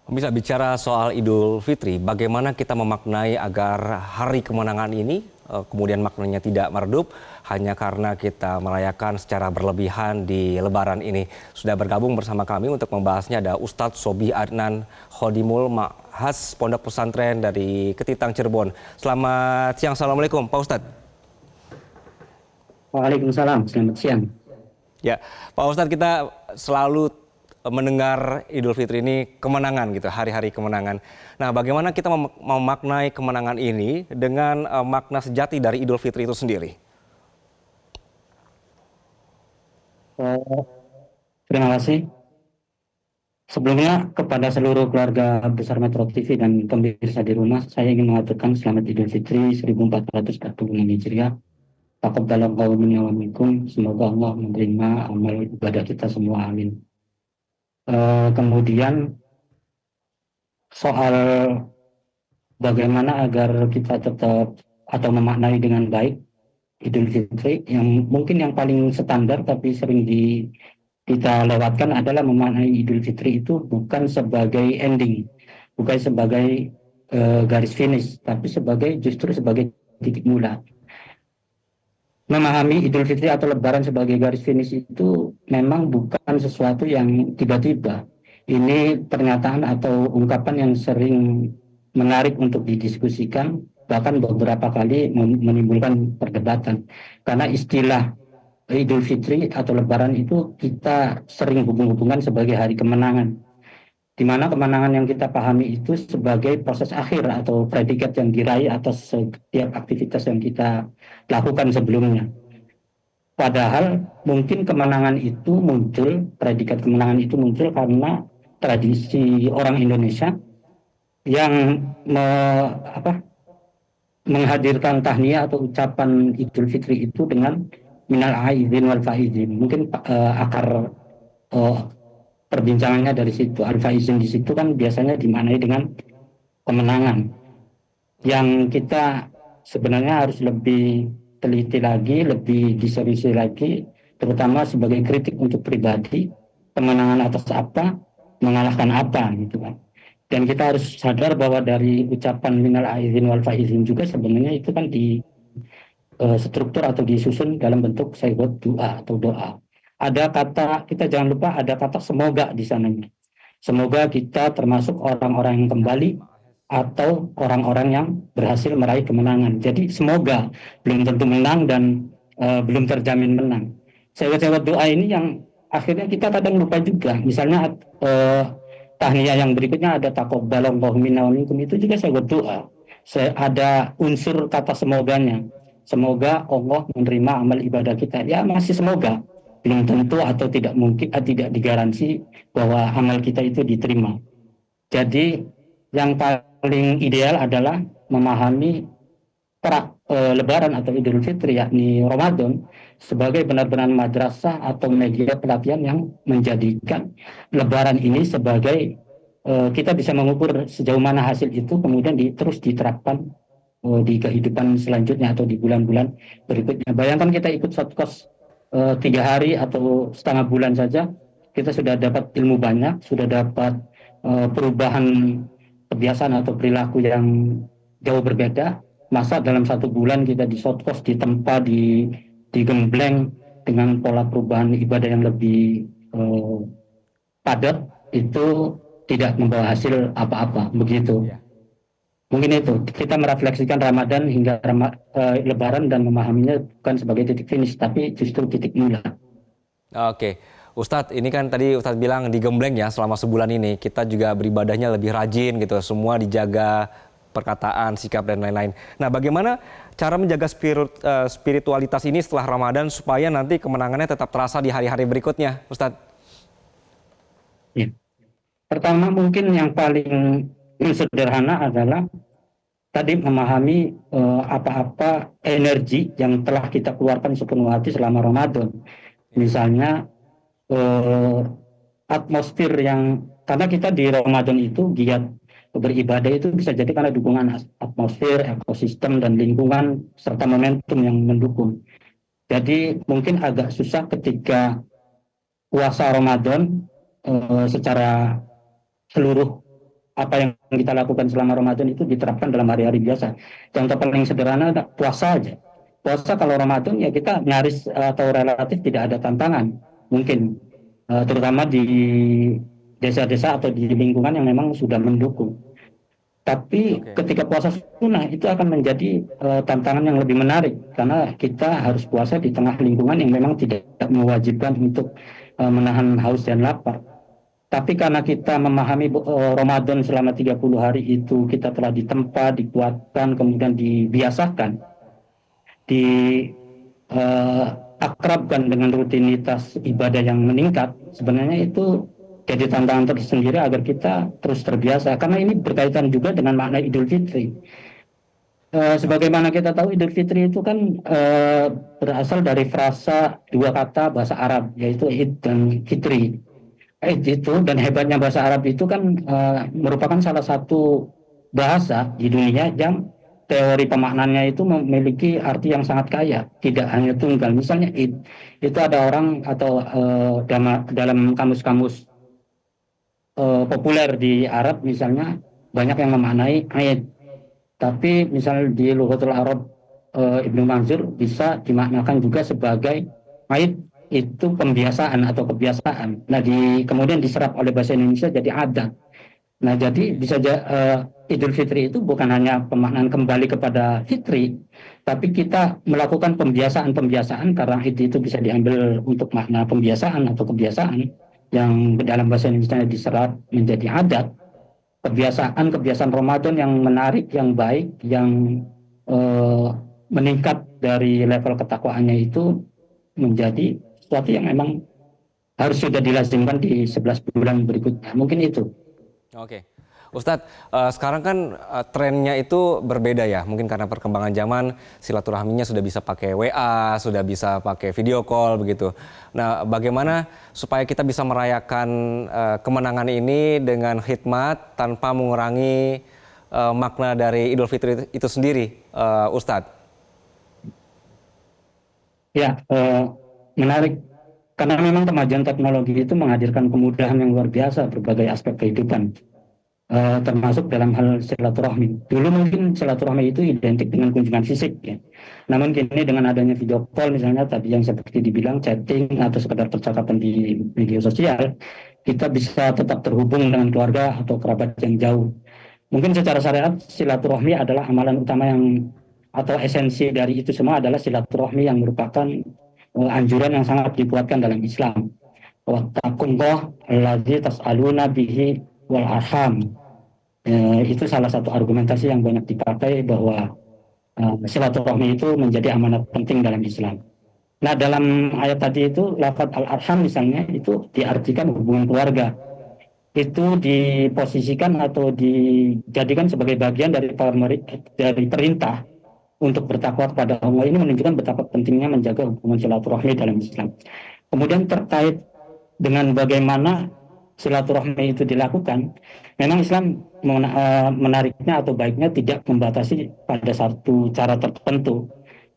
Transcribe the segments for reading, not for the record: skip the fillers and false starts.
Bisa bicara soal Idul Fitri, bagaimana kita memaknai agar hari kemenangan ini kemudian maknanya tidak meredup hanya karena kita merayakan secara berlebihan di Lebaran ini. Sudah bergabung bersama kami untuk membahasnya ada Ustadz Sobih Adnan Khodimul Ma'haz Pondok Pesantren dari Ketitang Cirebon. Selamat siang, Assalamualaikum Pak Ustadz. Waalaikumsalam, selamat siang. Ya, Pak Ustadz, kita selalu mendengar Idul Fitri ini kemenangan gitu, hari-hari kemenangan. Nah, bagaimana kita memaknai kemenangan ini dengan makna sejati dari Idul Fitri itu sendiri? Terima kasih. Sebelumnya kepada seluruh keluarga besar Metro TV dan pemirsa di rumah, saya ingin mengaturkan selamat Idul Fitri 1446 Hijriah. Taqabbalallahu minna wa minkum. Semoga Allah menerima amal ibadah kita semua. Amin. Kemudian soal bagaimana agar kita tetap atau memaknai dengan baik Idul Fitri, yang mungkin yang paling standar tapi sering kita lewatkan adalah memaknai Idul Fitri itu bukan sebagai ending, bukan sebagai garis finish, tapi justru sebagai titik mula. Memahami Idul Fitri atau Lebaran sebagai garis finish itu memang bukan sesuatu yang tiba-tiba. Ini pernyataan atau ungkapan yang sering menarik untuk didiskusikan, bahkan beberapa kali menimbulkan perdebatan. Karena istilah Idul Fitri atau Lebaran itu kita sering hubung-hubungkan sebagai hari kemenangan, di mana kemenangan yang kita pahami itu sebagai proses akhir atau predikat yang diraih atas setiap aktivitas yang kita lakukan sebelumnya. Padahal mungkin predikat kemenangan itu muncul karena tradisi orang Indonesia yang menghadirkan tahniyah atau ucapan Idul Fitri itu dengan minal aidin wal faizin. Mungkin akar perbincangannya dari situ. Al-faizin di situ kan biasanya dimaknai dengan kemenangan. Yang kita sebenarnya harus lebih teliti lagi, lebih diseriusi lagi, terutama sebagai kritik untuk pribadi, kemenangan atas apa, mengalahkan apa gitu kan. Dan kita harus sadar bahwa dari ucapan minal aidin wal faizin juga sebenarnya itu kan di struktur atau disusun dalam bentuk sayyidat doa atau doa. Ada kata, kita jangan lupa ada kata semoga di sana. Semoga kita termasuk orang-orang yang kembali atau orang-orang yang berhasil meraih kemenangan. Jadi semoga, belum tentu menang dan belum terjamin menang. Sayyidat doa ini yang akhirnya kita kadang lupa juga. Misalnya tahniyah yang berikutnya ada taqabbalallahu minna wa minkum, itu juga sayyidat doa. Ada unsur kata semoganya. Semoga Allah menerima amal ibadah kita. Ya masih semoga. Belum tentu atau tidak mungkin, tidak digaransi bahwa amal kita itu diterima. Jadi yang paling ideal adalah memahami Lebaran atau Idul Fitri, yakni Ramadan, sebagai benar-benar madrasah atau media pelatihan yang menjadikan Lebaran ini sebagai kita bisa mengukur sejauh mana hasil itu kemudian terus diterapkan di kehidupan selanjutnya atau di bulan-bulan berikutnya. Bayangkan kita ikut Sotkos 3 hari atau setengah bulan saja, kita sudah dapat ilmu banyak, sudah dapat perubahan kebiasaan atau perilaku yang jauh berbeda. Masa dalam 1 bulan kita di Sotkos, ditempa, digembleng dengan pola perubahan ibadah yang lebih padat, itu tidak membawa hasil apa-apa, begitu. Mungkin itu, kita merefleksikan Ramadan hingga Lebaran dan memahaminya bukan sebagai titik finish, tapi justru titik mula. Oke, Ustadz, ini kan tadi Ustadz bilang digembleng ya selama sebulan ini. Kita juga beribadahnya lebih rajin gitu, semua dijaga perkataan, sikap, dan lain-lain. Nah, bagaimana cara menjaga spiritualitas ini setelah Ramadan supaya nanti kemenangannya tetap terasa di hari-hari berikutnya, Ustadz? Ya. Pertama mungkin yang paling sederhana adalah tadi memahami apa-apa energi yang telah kita keluarkan sepenuh hati selama Ramadan. Misalnya atmosfer karena kita di Ramadan itu giat beribadah itu bisa jadi karena dukungan atmosfer, ekosistem, dan lingkungan serta momentum yang mendukung. Jadi mungkin agak susah ketika puasa Ramadan secara seluruh apa yang kita lakukan selama Ramadan itu diterapkan dalam hari-hari biasa. Contoh paling sederhana puasa aja. Puasa kalau Ramadan ya kita nyaris atau relatif tidak ada tantangan. Mungkin terutama di desa-desa atau di lingkungan yang memang sudah mendukung. Tapi Oke. ketika puasa sunnah itu akan menjadi tantangan yang lebih menarik karena kita harus puasa di tengah lingkungan yang memang tidak mewajibkan untuk menahan haus dan lapar. Tapi karena kita memahami Ramadan selama 30 hari itu kita telah ditempa, dikuatkan, kemudian dibiasakan, di akrabkan dengan rutinitas ibadah yang meningkat, sebenarnya itu jadi tantangan tersendiri agar kita terus terbiasa. Karena ini berkaitan juga dengan makna Idul Fitri. Oke. Sebagaimana kita tahu Idul Fitri itu kan berasal dari frasa dua kata bahasa Arab, yaitu Id dan Fitri. Id itu dan hebatnya bahasa Arab itu kan merupakan salah satu bahasa di dunia yang teori pemaknannya itu memiliki arti yang sangat kaya, tidak hanya tunggal. Misalnya id itu ada orang atau dalam kamus-kamus populer di Arab misalnya banyak yang memaknai Aid. Tapi misal di Lughatul Arab Ibnu Manzur bisa dimaknakan juga sebagai Aid itu pembiasaan atau kebiasaan. Nah, kemudian diserap oleh bahasa Indonesia jadi adat. Nah, jadi Oke. bisa Idul Fitri itu bukan hanya pemaknaan kembali kepada fitri, tapi kita melakukan pembiasaan-pembiasaan karena itu bisa diambil untuk makna pembiasaan atau kebiasaan yang dalam bahasa Indonesia diserap menjadi adat, kebiasaan-kebiasaan Ramadan yang menarik, yang baik, yang eh, meningkat dari level ketakwaannya itu menjadi sesuatu yang memang harus sudah dilazimkan di 11 bulan berikutnya. Mungkin itu. Oke. Ustadz, sekarang kan trennya itu berbeda ya. Mungkin karena perkembangan zaman, silaturahminya sudah bisa pakai WA, sudah bisa pakai video call begitu. Nah, bagaimana supaya kita bisa merayakan kemenangan ini dengan hikmat tanpa mengurangi makna dari Idul Fitri itu sendiri, Ustadz? Ya, menarik. Karena memang kemajuan teknologi itu menghadirkan kemudahan yang luar biasa berbagai aspek kehidupan, termasuk dalam hal silaturahmi. Dulu mungkin silaturahmi itu identik dengan kunjungan fisik, ya. Namun kini dengan adanya video call, misalnya tadi yang seperti dibilang chatting atau sekedar percakapan di media sosial, kita bisa tetap terhubung dengan keluarga atau kerabat yang jauh. Mungkin secara syariat silaturahmi adalah amalan utama yang atau esensi dari itu semua adalah silaturahmi yang merupakan anjuran yang sangat dikuatkan dalam Islam. Wattaqullah alladzi tas'aluna bihi wal arham. Itu salah satu argumentasi yang banyak dipakai bahwa silaturahmi itu menjadi amanat penting dalam Islam. Nah, dalam ayat tadi itu lafaz al-arham misalnya itu diartikan hubungan keluarga. Itu diposisikan atau dijadikan sebagai bagian dari perintah untuk bertakwa kepada Allah. Ini menunjukkan betapa pentingnya menjaga hubungan silaturahmi dalam Islam. Kemudian terkait dengan bagaimana silaturahmi itu dilakukan, memang Islam menariknya atau baiknya tidak membatasi pada satu cara tertentu.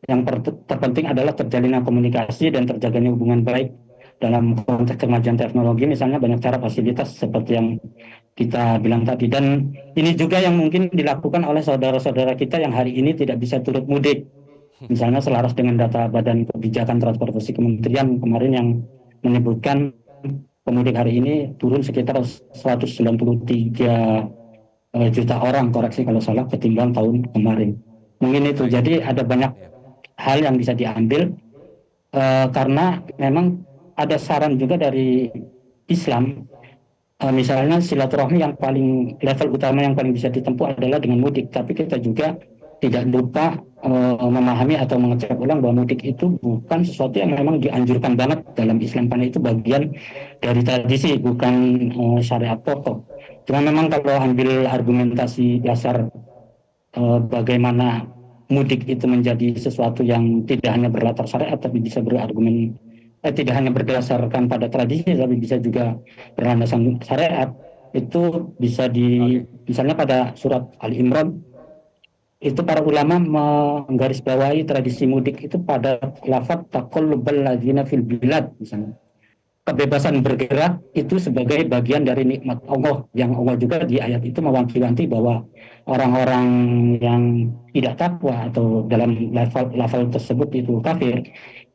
Yang terpenting adalah terjalinnya komunikasi dan terjaganya hubungan baik dalam konteks kemajuan teknologi, misalnya banyak cara fasilitas seperti yang kita bilang tadi. Dan ini juga yang mungkin dilakukan oleh saudara-saudara kita yang hari ini tidak bisa turut mudik. Misalnya selaras dengan data Badan Kebijakan Transportasi Kementerian kemarin yang menyebutkan pemudik hari ini turun sekitar 193 juta orang, koreksi kalau salah, ketimbang tahun kemarin. Mungkin itu. Baik. Jadi ada banyak Ya. hal yang bisa diambil karena memang ada saran juga dari Islam. Misalnya silaturahmi yang paling level utama yang paling bisa ditempuh adalah dengan mudik. Tapi kita juga tidak lupa memahami atau mengecek ulang bahwa mudik itu bukan sesuatu yang memang dianjurkan banget dalam Islam, karena itu bagian dari tradisi, bukan syariat pokok. Cuma memang kalau ambil argumentasi dasar bagaimana mudik itu menjadi sesuatu yang tidak hanya berlatar syariat tapi bisa berargumen tidak hanya berdasarkan pada tradisi tapi bisa juga berlandasan syariat, itu bisa Oke. misalnya pada surat Ali Imran itu para ulama menggarisbawahi tradisi mudik itu pada lafaz taqallubal ladzina fil bilad misalnya. kebebasan bergerak itu sebagai bagian dari nikmat Allah, yang Allah juga di ayat itu mewanti-wanti bahwa orang-orang yang tidak takwa atau dalam level tersebut itu kafir,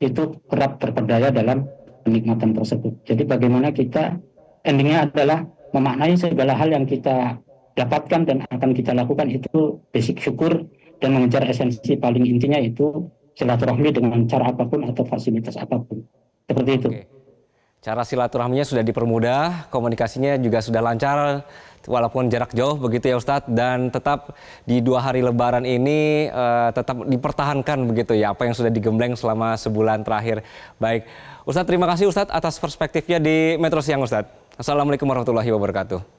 itu kerap terpedaya dalam kenikmatan tersebut. Jadi bagaimana kita, endingnya adalah memaknai segala hal yang kita dapatkan dan akan kita lakukan itu basic syukur, dan mengejar esensi paling intinya itu silaturahmi dengan cara apapun atau fasilitas apapun. Seperti itu. Oke. Cara silaturahminya sudah dipermudah, komunikasinya juga sudah lancar, walaupun jarak jauh begitu ya Ustadz, dan tetap di 2 hari Lebaran ini tetap dipertahankan begitu ya, apa yang sudah digembleng selama sebulan terakhir. Baik, Ustadz terima kasih Ustadz atas perspektifnya di Metro Siang Ustadz. Assalamualaikum warahmatullahi wabarakatuh.